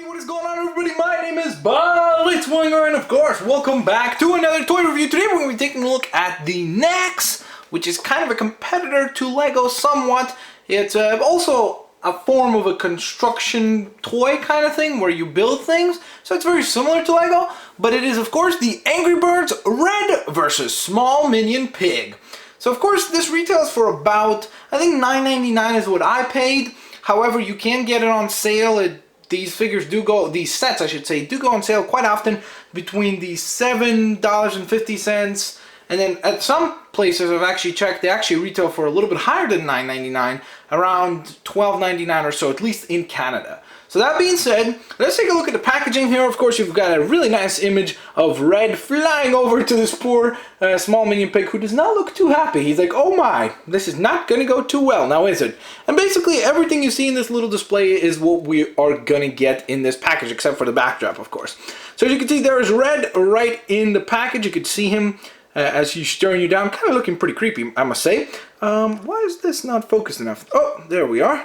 What is going on, everybody? My name is Blitzwinger, and of course, welcome back to another toy review. Today we're going to be taking a look at the Nex, which is kind of a competitor to Lego somewhat. It's also a form of a construction toy kind of thing where you build things, so it's very similar to Lego, but it is of course the Angry Birds Red versus Small Minion Pig. So of course this retails for about, I think $9.99 is what I paid. However, you can get it on sale. These figures do go, these sets I should say, do go on sale quite often between the $7.50 and then at some places I've actually checked, they actually retail for a little bit higher than $9.99, around $12.99 or so, at least in Canada. So that being said, let's take a look at the packaging here. Of course, you've got a really nice image of Red flying over to this poor small minion pig who does not look too happy. He's like, oh my, this is not going to go too well, now is it? And basically everything you see in this little display is what we are going to get in this package, except for the backdrop, of course. So as you can see, there is Red right in the package. You could see him as he's staring you down, kind of looking pretty creepy, I must say. Why is this not focused enough? Oh, there we are.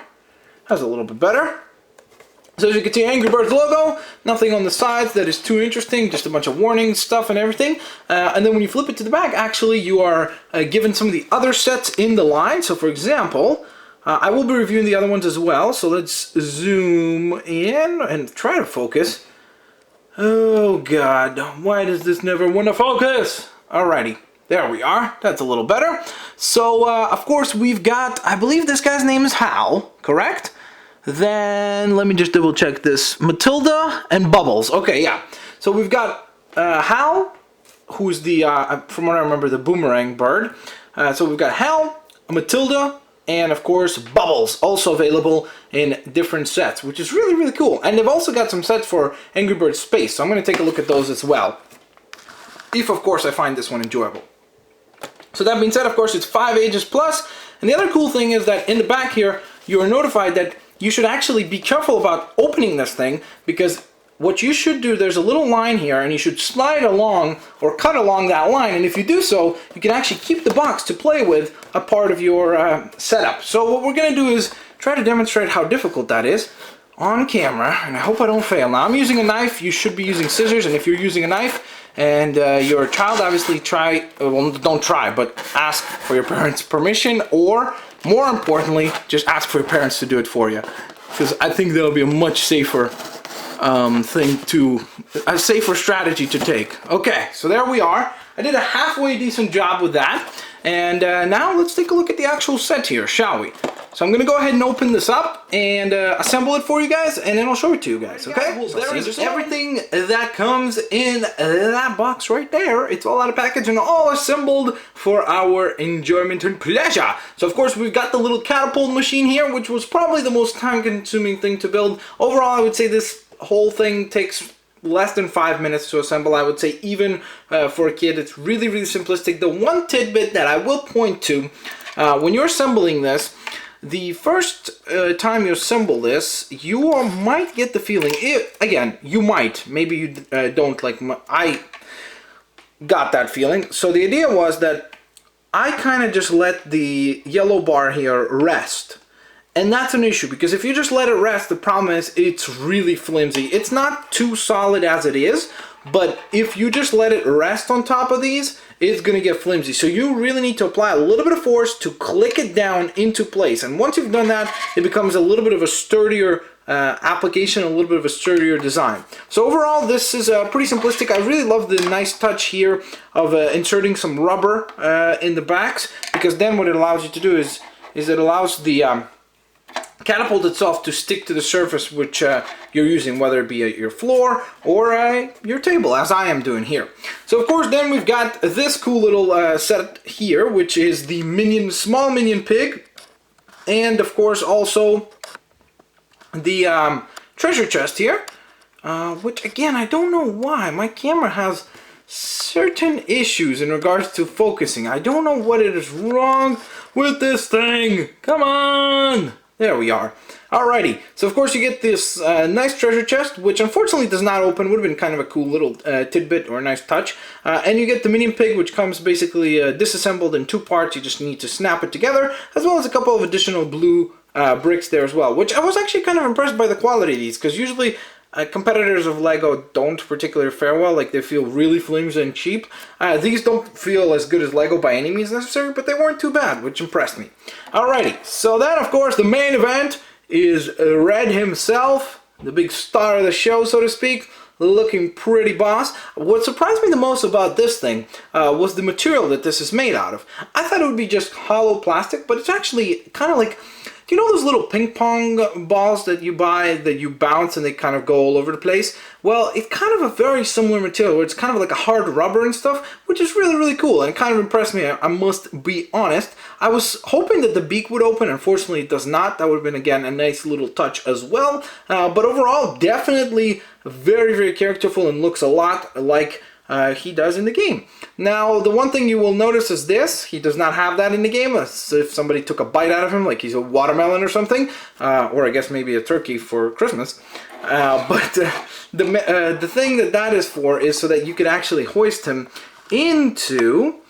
That's a little bit better. So as you can see, Angry Birds logo, nothing on the sides that is too interesting, just a bunch of warning stuff and everything. And then when you flip it to the back, actually you are given some of the other sets in the line. So for example, I will be reviewing the other ones as well. So let's zoom in and try to focus. Oh God, why does this never want to focus? Alrighty, there we are. That's a little better. So of course we've got, I believe this guy's name is Hal, correct? Then let me just double check this. Matilda and Bubbles. Okay, yeah. So we've got Hal, who's the, from what I remember, the boomerang bird. So we've got Hal, Matilda, and of course Bubbles, also available in different sets, which is really, really cool. And they've also got some sets for Angry Birds Space, so I'm going to take a look at those as well. If, of course, I find this one enjoyable. So that being said, of course, it's 5 ages plus. And the other cool thing is that in the back here, you are notified that you should actually be careful about opening this thing, because what you should do, there's a little line here and you should slide along or cut along that line, and if you do so, you can actually keep the box to play with a part of your setup. So what we're going to do is try to demonstrate how difficult that is on camera, and I hope I don't fail. Now I'm using a knife, you should be using scissors, and if you're using a knife and your child, obviously well, don't try, but ask for your parents' permission, or more importantly, just ask for your parents to do it for you, because I think that'll be a much safer a safer strategy to take. Okay, so there we are. I did a halfway decent job with that, and now let's take a look at the actual set here, shall we? So I'm going to go ahead and open this up and assemble it for you guys, and then I'll show it to you guys, okay? Well, there is everything that comes in that box right there. It's all out of package and all assembled for our enjoyment and pleasure. So of course we've got the little catapult machine here, which was probably the most time-consuming thing to build. Overall, I would say this whole thing takes less than 5 minutes to assemble. I would say even for a kid, it's really, really simplistic. The one tidbit that I will point to, when you're assembling this, the first time you assemble this, you might get the feeling, again, you might, maybe you don't, like I got that feeling. So the idea was that I kind of just let the yellow bar here rest. And that's an issue, because if you just let it rest, the problem is it's really flimsy. It's not too solid as it is, but if you just let it rest on top of these, it's going to get flimsy. So you really need to apply a little bit of force to click it down into place. And once you've done that, it becomes a little bit of a sturdier application, a little bit of a sturdier design. So overall, this is pretty simplistic. I really love the nice touch here of inserting some rubber in the backs, because then what it allows you to do is it allows the catapult itself to stick to the surface which you're using, whether it be your floor or your table, as I am doing here. So of course then we've got this cool little set here, which is the small minion pig, and of course also the treasure chest here, which again, I don't know why my camera has certain issues in regards to focusing. I don't know what it is wrong with this thing. Come on! There we are. Alrighty, so of course you get this nice treasure chest, which unfortunately does not open. Would have been kind of a cool little tidbit or a nice touch. And you get the minion pig, which comes basically disassembled in 2 parts. You just need to snap it together, as well as a couple of additional blue bricks there as well, which I was actually kind of impressed by the quality of these, because usually competitors of Lego don't particularly fare well. Like, they feel really flimsy and cheap. These don't feel as good as Lego by any means necessary, but they weren't too bad, which impressed me. Alrighty, so then of course the main event is Red himself, the big star of the show, so to speak. Looking pretty boss. What surprised me the most about this thing was the material that this is made out of. I thought it would be just hollow plastic, but it's actually kind of like, do you know those little ping pong balls that you buy that you bounce and they kind of go all over the place? Well, it's kind of a very similar material where it's kind of like a hard rubber and stuff, which is really, really cool and kind of impressed me, I must be honest. I was hoping that the beak would open. Unfortunately, it does not. That would have been, again, a nice little touch as well. But overall, definitely very, very characterful and looks a lot like he does in the game. Now, the one thing you will notice is this. He does not have that in the game. As if somebody took a bite out of him, like he's a watermelon or something. Or I guess maybe a turkey for Christmas. But the thing that is for is so that you could actually hoist him into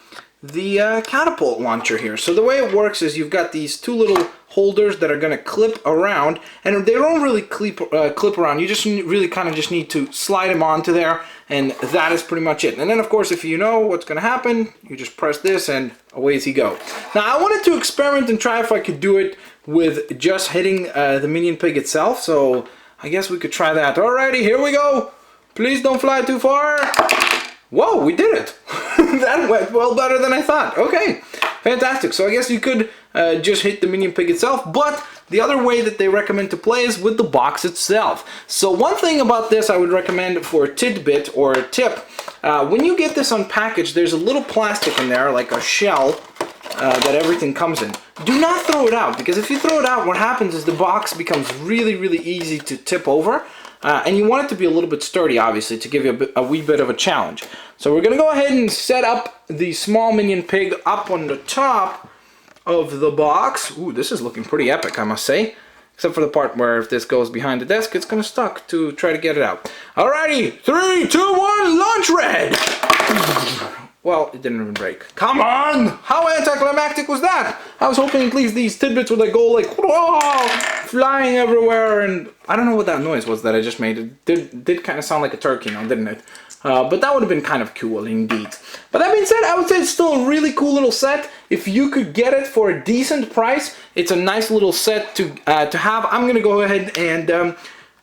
the catapult launcher here. So the way it works is you've got these two little holders that are going to clip around, and they don't really clip around. You just really kind of just need to slide them onto there, and that is pretty much it. And then of course, if you know what's going to happen, you just press this and away he go. Now I wanted to experiment and try if I could do it with just hitting the minion pig itself, so I guess we could try that. Alrighty, here we go. Please don't fly too far. Whoa, we did it. That went well better than I thought. Okay, fantastic. So I guess you could just hit the minion pig itself, but the other way that they recommend to play is with the box itself. So one thing about this I would recommend for a tidbit or a tip, when you get this unpackaged, there's a little plastic in there, like a shell, that everything comes in. Do not throw it out, because if you throw it out, what happens is the box becomes really, really easy to tip over. And you want it to be a little bit sturdy, obviously, to give you a wee bit of a challenge. So we're going to go ahead and set up the small minion pig up on the top of the box. Ooh, this is looking pretty epic, I must say. Except for the part where if this goes behind the desk, it's going to stuck to try to get it out. Alrighty, 3, 2, 1, launch Red! Well, it didn't even break. Come on! How anticlimactic was that? I was hoping at least these tidbits would like go like, whoa, flying everywhere, and I don't know what that noise was that I just made. It did kind of sound like a turkey now, didn't it? But that would have been kind of cool indeed. But that being said, I would say it's still a really cool little set. If you could get it for a decent price, it's a nice little set to have. I'm gonna go ahead and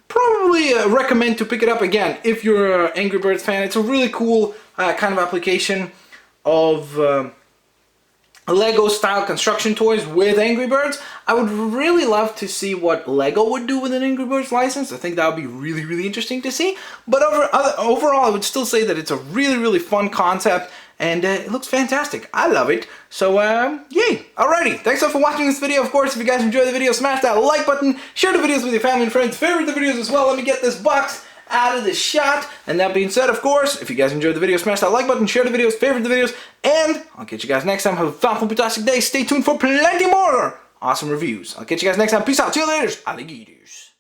probably recommend to pick it up again if you're an Angry Birds fan. It's a really cool kind of application of Lego style construction toys with Angry Birds. I would really love to see what Lego would do with an Angry Birds license. I think that would be really, really interesting to see. But overall, I would still say that it's a really, really fun concept, and it looks fantastic. I love it. So, yay. Alrighty, thanks all for watching this video. Of course, if you guys enjoyed the video, smash that like button, share the videos with your family and friends, favorite the videos as well. Let me get this box out of the shot. And that being said, of course, if you guys enjoyed the video, smash that like button, share the videos, favorite the videos, and I'll catch you guys next time. Have a fantastic day. Stay tuned for plenty more awesome reviews. I'll catch you guys next time. Peace out. See you later, alligators.